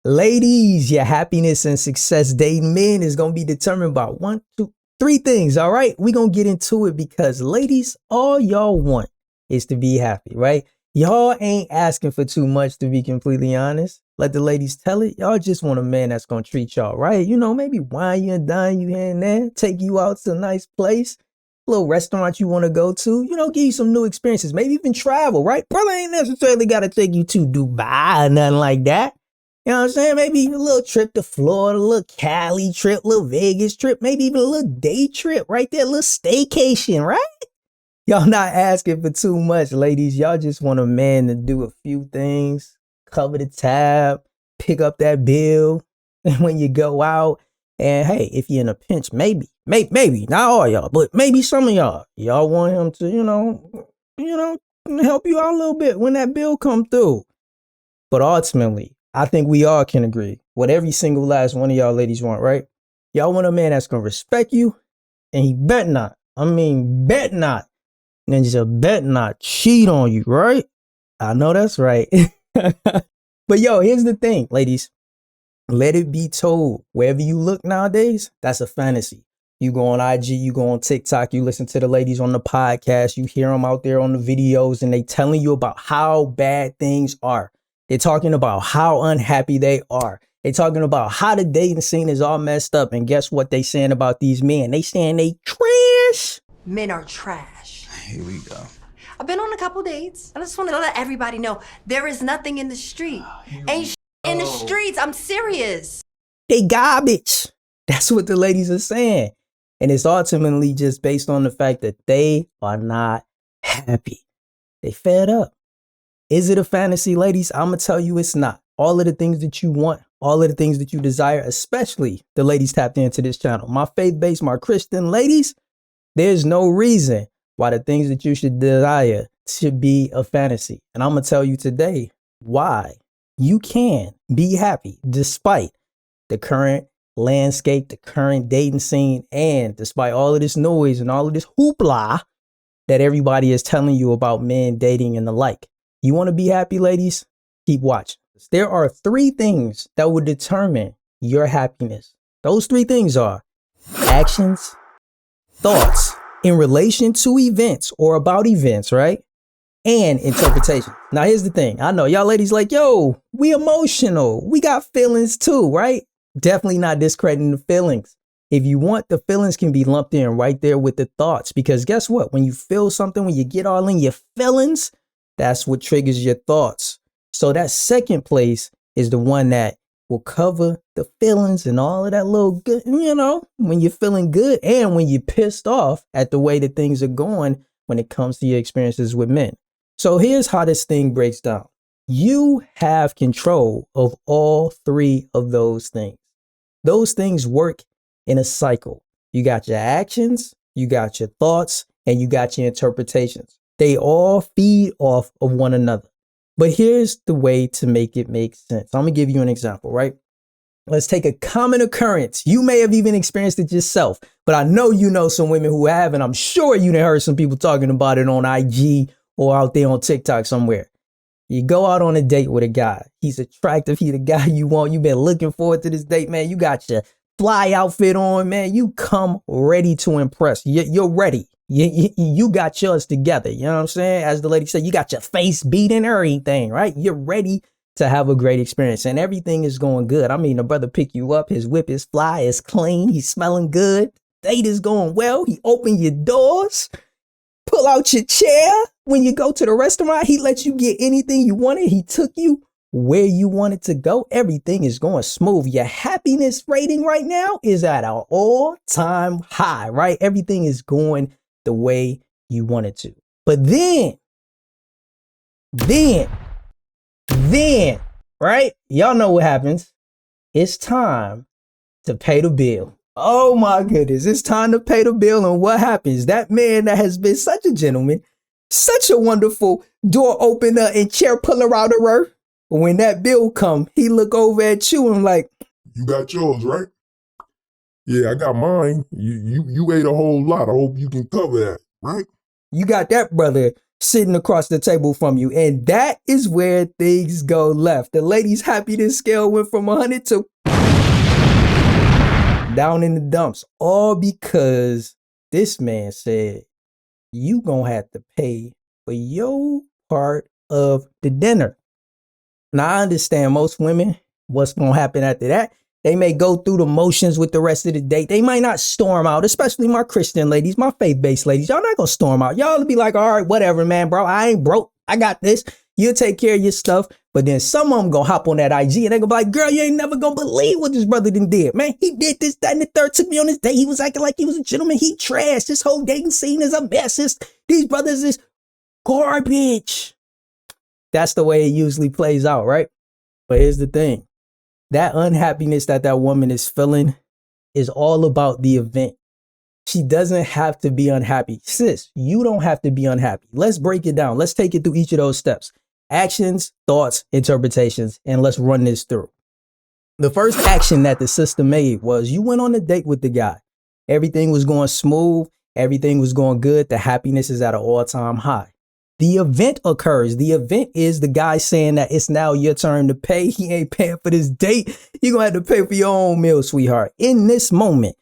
Ladies, your happiness and success dating men is going to be determined by one, two, three things. All right. We're going to get into it because ladies, all y'all want is to be happy, right? Y'all ain't asking for too much, to be completely honest. Let the ladies tell it. Y'all just want a man that's going to treat y'all right. You know, maybe wine you and dine you here and there, take you out to a nice place, a little restaurant you want to go to, you know, give you some new experiences, maybe even travel, right? Brother ain't necessarily got to take you to Dubai or nothing like that. You know what I'm saying? Maybe a little trip to Florida, a little Cali trip, a little Vegas trip, maybe even a little day trip right there, a little staycation, right? Y'all not asking for too much, ladies. Y'all just want a man to do a few things, cover the tab, pick up that bill when you go out. And hey, if you're in a pinch, maybe, not all y'all, but maybe some of y'all want him to, help you out a little bit when that bill come through. But ultimately, I think we all can agree what every single last one of y'all ladies want, right? Y'all want a man that's going to respect you, and he bet not. Bet not. And just bet not cheat on you, right? I know that's right. But yo, here's the thing, ladies. Let it be told, wherever you look nowadays, that's a fantasy. You go on IG, you go on TikTok, you listen to the ladies on the podcast, you hear them out there on the videos, and they telling you about how bad things are. They're talking about how unhappy they are. They're talking about how the dating scene is all messed up. And guess what they saying about these men? They saying they trash. Men are trash. Here we go. I've been on a couple dates. I just want to let everybody know there is nothing in the street. Ain't in the streets. I'm serious. They garbage. That's what the ladies are saying. And it's ultimately just based on the fact that they are not happy. They fed up. Is it a fantasy, ladies? I'm going to tell you it's not. All of the things that you want, all of the things that you desire, especially the ladies tapped into this channel. My faith-based, my Christian ladies, there's no reason why the things that you should desire should be a fantasy. And I'm going to tell you today why you can be happy despite the current landscape, the current dating scene, and despite all of this noise and all of this hoopla that everybody is telling you about men dating and the like. You want to be happy, ladies? Keep watching. There are three things that will determine your happiness. Those three things are actions, thoughts in relation to events or about events, right? And interpretation. Now, here's the thing. I know y'all ladies like, yo, we emotional. We got feelings too, right? Definitely not discrediting the feelings. If you want, the feelings can be lumped in right there with the thoughts. Because guess what? When you feel something, when you get all in your feelings, that's what triggers your thoughts. So that second place is the one that will cover the feelings and all of that little good, when you're feeling good and when you're pissed off at the way that things are going when it comes to your experiences with men. So here's how this thing breaks down. You have control of all three of those things. Those things work in a cycle. You got your actions, you got your thoughts, and you got your interpretations. They all feed off of one another. But here's the way to make it make sense. I'm going to give you an example, right? Let's take a common occurrence. You may have even experienced it yourself, but I know you know some women who have, and I'm sure you done heard some people talking about it on IG or out there on TikTok somewhere. You go out on a date with a guy. He's attractive. He's the guy you want. You've been looking forward to this date, man. You got your fly outfit on, man. You come ready to impress. You're ready. You got yours together. You know what I'm saying? As the lady said, you got your face beat and everything, right? You're ready to have a great experience and everything is going good. I mean, the brother pick you up. His whip is fly, is clean. He's smelling good. Date is going well. He opened your doors. Pull out your chair. When you go to the restaurant, he let you get anything you wanted. He took you where you wanted to go. Everything is going smooth. Your happiness rating right now is at an all-time high, right? Everything is going the way you want it to. But then, right? Y'all know what happens. It's time to pay the bill. Oh my goodness. It's time to pay the bill. And what happens? That man that has been such a gentleman, such a wonderful door opener and chair puller out of her. When that bill come, he look over at you and like, you got yours, right? Yeah, I got mine. You ate a whole lot. I hope you can cover that, right? You got that brother sitting across the table from you. And that is where things go left. The lady's happiness scale went from 100 to down in the dumps, all because this man said, you gonna have to pay for your part of the dinner. Now, I understand most women, what's gonna happen after that? They may go through the motions with the rest of the date. They might not storm out, especially my Christian ladies, my faith-based ladies. Y'all not gonna storm out. Y'all will be like, all right, whatever, man, bro. I ain't broke. I got this. You'll take care of your stuff. But then some of them gonna hop on that IG and they gonna be like, girl, you ain't never gonna believe what this brother done did. Man, he did this, that, and the third. Took me on this date. He was acting like he was a gentleman. He trashed. This whole dating scene is a mess. These brothers is garbage. That's the way it usually plays out, right? But here's the thing. That unhappiness that woman is feeling is all about the event. She doesn't have to be unhappy. Sis, you don't have to be unhappy. Let's break it down. Let's take it through each of those steps. Actions, thoughts, interpretations, and let's run this through. The first action that the sister made was you went on a date with the guy. Everything was going smooth. Everything was going good. The happiness is at an all-time high. The event occurs. The event is the guy saying that it's now your turn to pay. He ain't paying for this date. You're going to have to pay for your own meal, sweetheart. In this moment,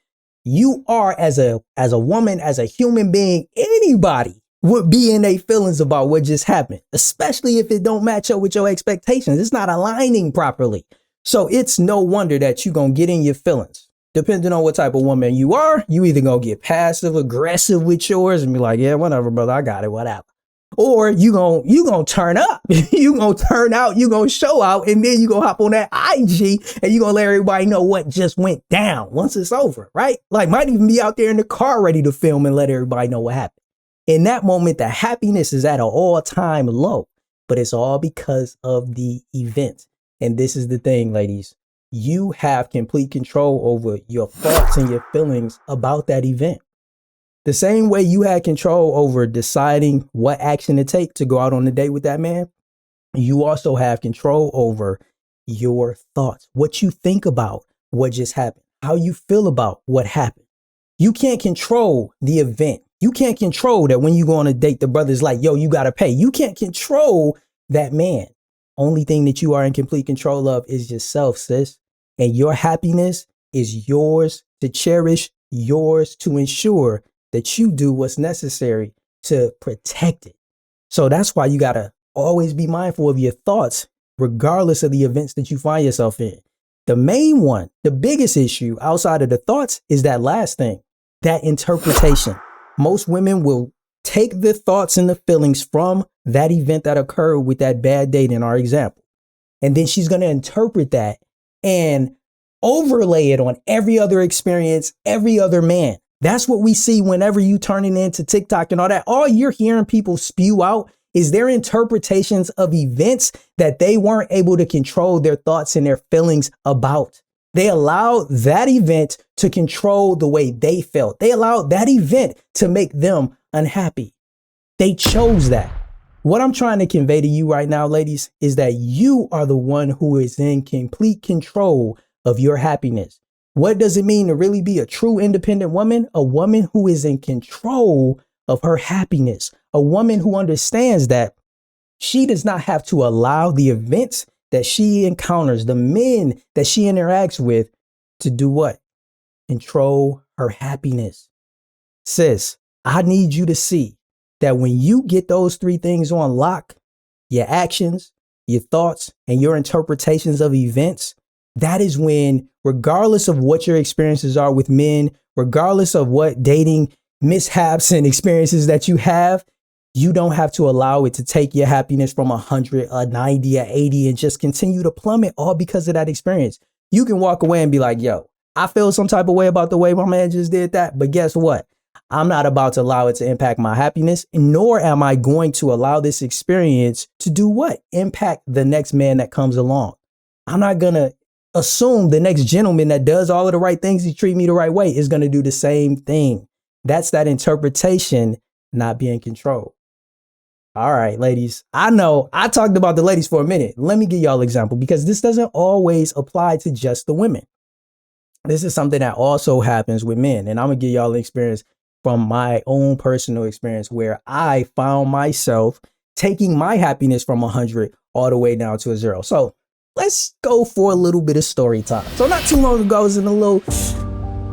you are as a woman, as a human being, anybody would be in their feelings about what just happened, especially if it don't match up with your expectations. It's not aligning properly. So it's no wonder that you're going to get in your feelings. Depending on what type of woman you are, you either going to get passive aggressive with yours and be like, yeah, whatever, brother, I got it, whatever. Or you gonna turn up, you gonna turn out, you gonna show out, and then you gonna hop on that IG and you gonna let everybody know what just went down once it's over, right? Like might even be out there in the car ready to film and let everybody know what happened. In that moment, the happiness is at an all-time low, but it's all because of the event. And this is the thing, ladies, you have complete control over your thoughts and your feelings about that event. The same way you had control over deciding what action to take to go out on a date with that man, you also have control over your thoughts, what you think about what just happened, how you feel about what happened. You can't control the event. You can't control that when you go on a date, the brother's like, yo, you got to pay. You can't control that man. Only thing that you are in complete control of is yourself, sis. And your happiness is yours to cherish, yours to ensure that you do what's necessary to protect it. So that's why you got to always be mindful of your thoughts, regardless of the events that you find yourself in. The main one, the biggest issue outside of the thoughts is that last thing, that interpretation. Most women will take the thoughts and the feelings from that event that occurred with that bad date in our example. And then she's going to interpret that and overlay it on every other experience, every other man. That's what we see whenever you turning into TikTok and all that. All you're hearing people spew out is their interpretations of events that they weren't able to control their thoughts and their feelings about. They allowed that event to control the way they felt. They allowed that event to make them unhappy. They chose that. What I'm trying to convey to you right now, ladies, is that you are the one who is in complete control of your happiness. What does it mean to really be a true independent woman? A woman who is in control of her happiness. A woman who understands that she does not have to allow the events that she encounters, the men that she interacts with, to do what? Control her happiness. Sis, I need you to see that when you get those three things on lock, your actions, your thoughts, and your interpretations of events, that is when, regardless of what your experiences are with men, regardless of what dating mishaps and experiences that you have, you don't have to allow it to take your happiness from 100, a 90, a 80, and just continue to plummet all because of that experience. You can walk away and be like, yo, I feel some type of way about the way my man just did that. But guess what? I'm not about to allow it to impact my happiness, nor am I going to allow this experience to do what? Impact the next man that comes along. I'm not going to assume the next gentleman that does all of the right things, he treat me the right way, is going to do the same thing. That's that interpretation not being controlled. All right, ladies, I know I talked about the ladies for a minute. Let me give y'all an example, because this doesn't always apply to just the women. This is something that also happens with men. And I'm going to give y'all an experience from my own personal experience where I found myself taking my happiness from 100 all the way down to a 0. So let's go for a little bit of story time. So not too long ago, I was in a little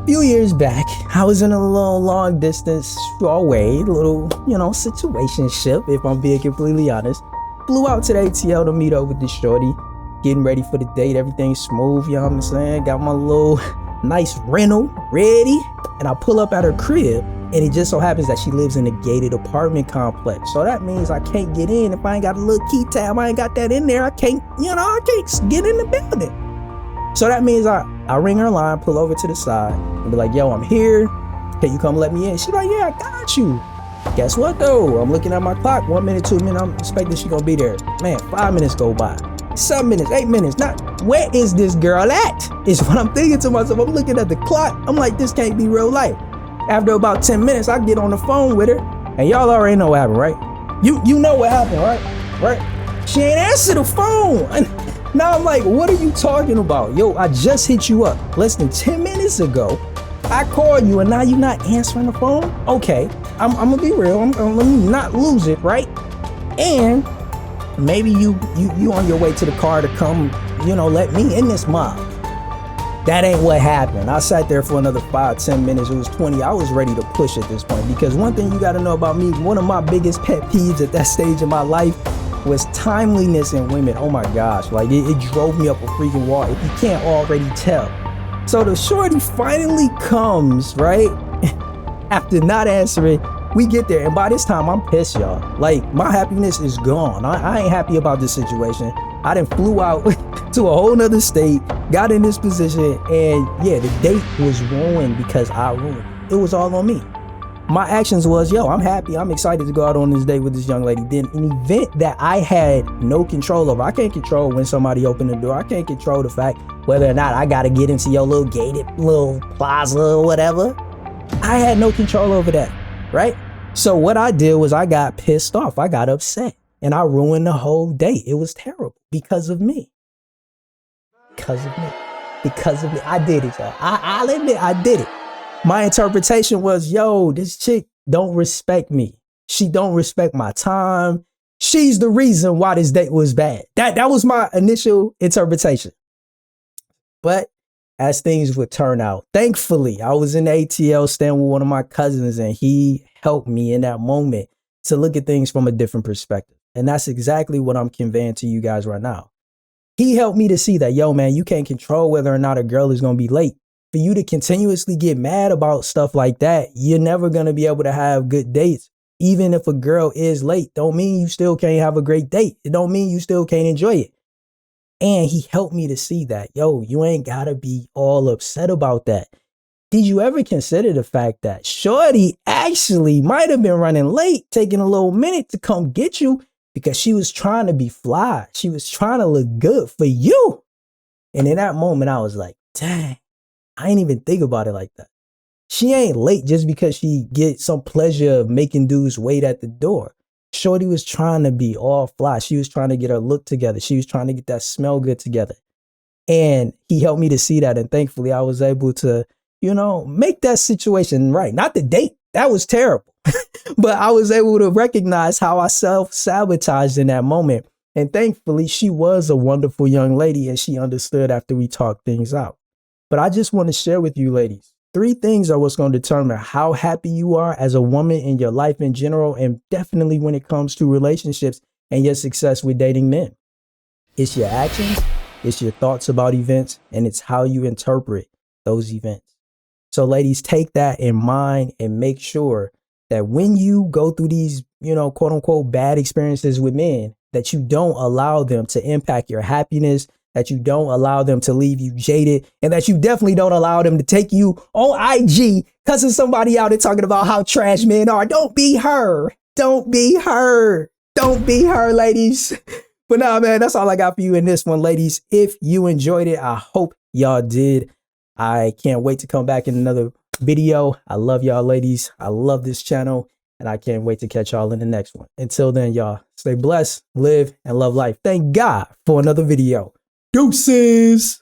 few years back, I was in a little long distance away, little, situationship, if I'm being completely honest. Flew out to the ATL to meet up with this shorty, getting ready for the date, everything smooth, you know what I'm saying? Got my little nice rental ready, and I pull up at her crib, and it just so happens that she lives in a gated apartment complex. So that means I can't get in if I ain't got a little key tab, I ain't got that in there, I can't get in the building. So that means I ring her line, pull over to the side, and be like, yo, I'm here. Can you come let me in? She's like, yeah, I got you. Guess what though? I'm looking at my clock. 1 minute, 2 minutes. I'm expecting she gonna be there. Man, 5 minutes go by. 7 minutes, 8 minutes. Where is this girl at? Is what I'm thinking to myself. I'm looking at the clock. I'm like, this can't be real life. After about 10 minutes, I get on the phone with her, and y'all already know what happened, right? You know what happened, right? Right? She ain't answer the phone. Now I'm like, what are you talking about? Yo, I just hit you up less than 10 minutes ago. I called you and now you're not answering the phone? Okay, I'm gonna be real. Let me not lose it, right? And maybe you on your way to the car to come, let me in this mob. That ain't what happened. I sat there for another 5-10 minutes. It was 20. I was ready to push at this point because one thing you got to know about me, one of my biggest pet peeves at that stage in my life was timeliness in women. Oh my gosh, like it drove me up a freaking wall if you can't already tell. So the shorty finally comes, right? After not answering, we get there, and by this time I'm pissed, y'all. Like my happiness is gone. I ain't happy about this situation. I done flew out to a whole nother state, got in this position, and yeah, the date was ruined because I ruined it. It was all on me. My actions was, yo, I'm happy, I'm excited to go out on this date with this young lady. Then an event that I had no control over. I can't control when somebody opened the door. I can't control the fact whether or not I gotta get into your little gated little plaza or whatever. I had no control over that, right? So what I did was I got pissed off. I got upset and I ruined the whole date. It was terrible because of me. Because of me. Because of me. I did it, y'all. I'll admit I did it. My interpretation was, yo, this chick don't respect me. She don't respect my time. She's the reason why this date was bad. That was my initial interpretation. But as things would turn out, thankfully, I was in the ATL staying with one of my cousins, and he helped me in that moment to look at things from a different perspective. And that's exactly what I'm conveying to you guys right now. He helped me to see that, yo, man, you can't control whether or not a girl is going to be late. For you to continuously get mad about stuff like that, you're never going to be able to have good dates. Even if a girl is late, don't mean you still can't have a great date. It don't mean you still can't enjoy it. And he helped me to see that, yo, you ain't got to be all upset about that. Did you ever consider the fact that shorty actually might have been running late, taking a little minute to come get you because she was trying to be fly. She was trying to look good for you. And in that moment, I was like, dang. I ain't even think about it like that. She ain't late just because she get some pleasure of making dudes wait at the door. Shorty was trying to be all fly. She was trying to get her look together. She was trying to get that smell good together. And he helped me to see that. And thankfully, I was able to, make that situation right. Not the date. That was terrible. But I was able to recognize how I self-sabotaged in that moment. And thankfully, she was a wonderful young lady and she understood after we talked things out. But I just want to share with you, ladies, 3 things are what's going to determine how happy you are as a woman in your life in general, and definitely when it comes to relationships and your success with dating men. It's your actions, it's your thoughts about events, and it's how you interpret those events. So ladies, take that in mind and make sure that when you go through these, quote unquote, bad experiences with men, that you don't allow them to impact your happiness, that you don't allow them to leave you jaded, and that you definitely don't allow them to take you on IG cussing somebody out and talking about how trash men are. Don't be her. Don't be her. Don't be her, ladies. But nah, man, that's all I got for you in this one, ladies. If you enjoyed it, I hope y'all did. I can't wait to come back in another video. I love y'all, ladies. I love this channel, and I can't wait to catch y'all in the next one. Until then, y'all, stay blessed, live, and love life. Thank God for another video. Deuces.